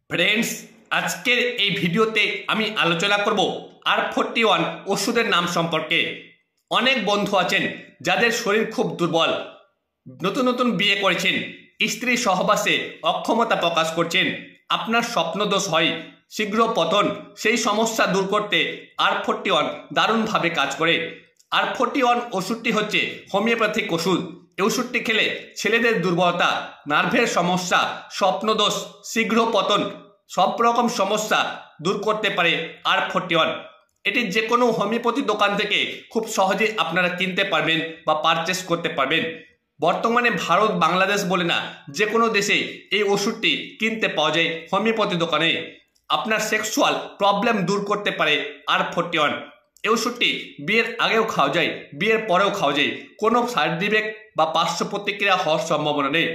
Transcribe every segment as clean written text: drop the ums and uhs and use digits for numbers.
Friends, আজকের এই ভিডিওতে আমি আলোচনা করব R41 ওষুধের নাম সম্পর্কে। অনেক বন্ধু আছেন যাদের শরীর খুব দুর্বল, নতুন নতুন বিয়ে করেছেন, স্ত্রী সহবাসে অক্ষমতা প্রকাশ করছেন, আপনার স্বপ্নদোষ হয়, শীঘ্র পতন, সেই সমস্যা দূর করতে R41 দারুণভাবে কাজ করে। R41 ওষুধটি হচ্ছে হোমিওপ্যাথিক ওষুধ। এই ওষুধটি খেলে ছেলেদের দুর্বলতা, নার্ভের সমস্যা, স্বপ্নদোষ, শীঘ্র পতন, সব রকম সমস্যা দূর করতে পারে R41। এটি যে কোনো হোমিওপ্যাথি দোকান থেকে খুব সহজে আপনারা কিনতে পারবেন বা পারচেস করতে পারবেন। বর্তমানে ভারত বাংলাদেশ বলে না, যে কোনো দেশে এই ওষুধটি কিনতে পাওয়া যায় হোমিওপ্যাথি দোকানে। আপনার সেক্সুয়াল প্রবলেম দূর করতে পারে R41। এই ওষুধটি বিয়ের আগেও খাওয়া যায়, বিয়ের পরেও খাওয়া যায়, কোনো সাইড ইফেক্ট বা পার্শ্ব প্রতিক্রিয়া হওয়ার সম্ভাবনা নেই।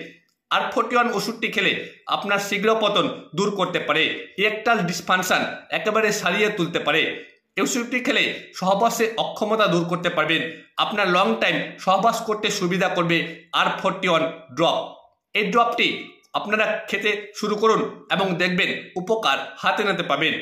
R41 ওষুধটি খেলে আপনার শীঘ্র পতন দূর করতে পারে, ইরেকটাইল ডিসফাংশন একেবারে সারিয়ে তুলতে পারে। এই ওষুধটি খেলে সহবাসে অক্ষমতা দূর করতে পারবেন, আপনার লং টাইম সহবাস করতে সুবিধা করবে R41 ড্রপ। এই ড্রপটি আপনারা খেতে শুরু করুন এবং দেখবেন উপকার হাতে নাতে পাবেন।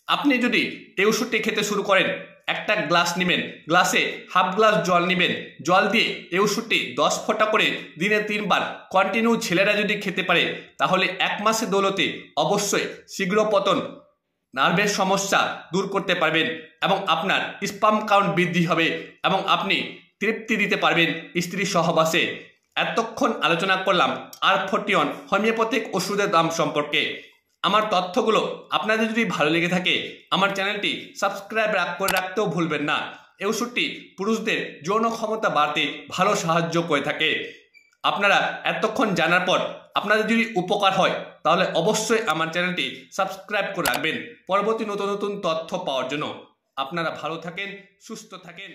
আপনি যদি এই ওষুধটি খেতে শুরু করেন, একটা গ্লাস নেবেন, গ্লাসে হাফ গ্লাস জল নেবেন, জল দিয়ে এই ওষুধটি 10 ফোঁটা করে দিনে 3 বার কন্টিনিউ ছেলেরা যদি খেতে পারে, তাহলে 1 মাসে দৌলতে অবশ্যই শীঘ্র পতন, নার্ভের সমস্যা দূর করতে পারবেন এবং আপনার স্পার্ম কাউন্ট বৃদ্ধি হবে এবং আপনি তৃপ্তি দিতে পারবেন স্ত্রী সহবাসে। এতক্ষণ আলোচনা করলাম R41 হোমিওপ্যাথিক ওষুধের দাম সম্পর্কে। আমার তথ্যগুলো আপনাদের যদি ভালো লেগে থাকে, আমার চ্যানেলটি সাবস্ক্রাইব করে রাখতেও ভুলবেন না। এই ওষুধটি পুরুষদের যৌন ক্ষমতা বাড়তে ভালো সাহায্য করে থাকে। আপনারা এতক্ষণ জানার পর আপনাদের যদি উপকার হয়, তাহলে অবশ্যই আমার চ্যানেলটি সাবস্ক্রাইব করে রাখবেন পরবর্তী নতুন নতুন তথ্য পাওয়ার জন্য। আপনারা ভালো থাকেন, সুস্থ থাকেন।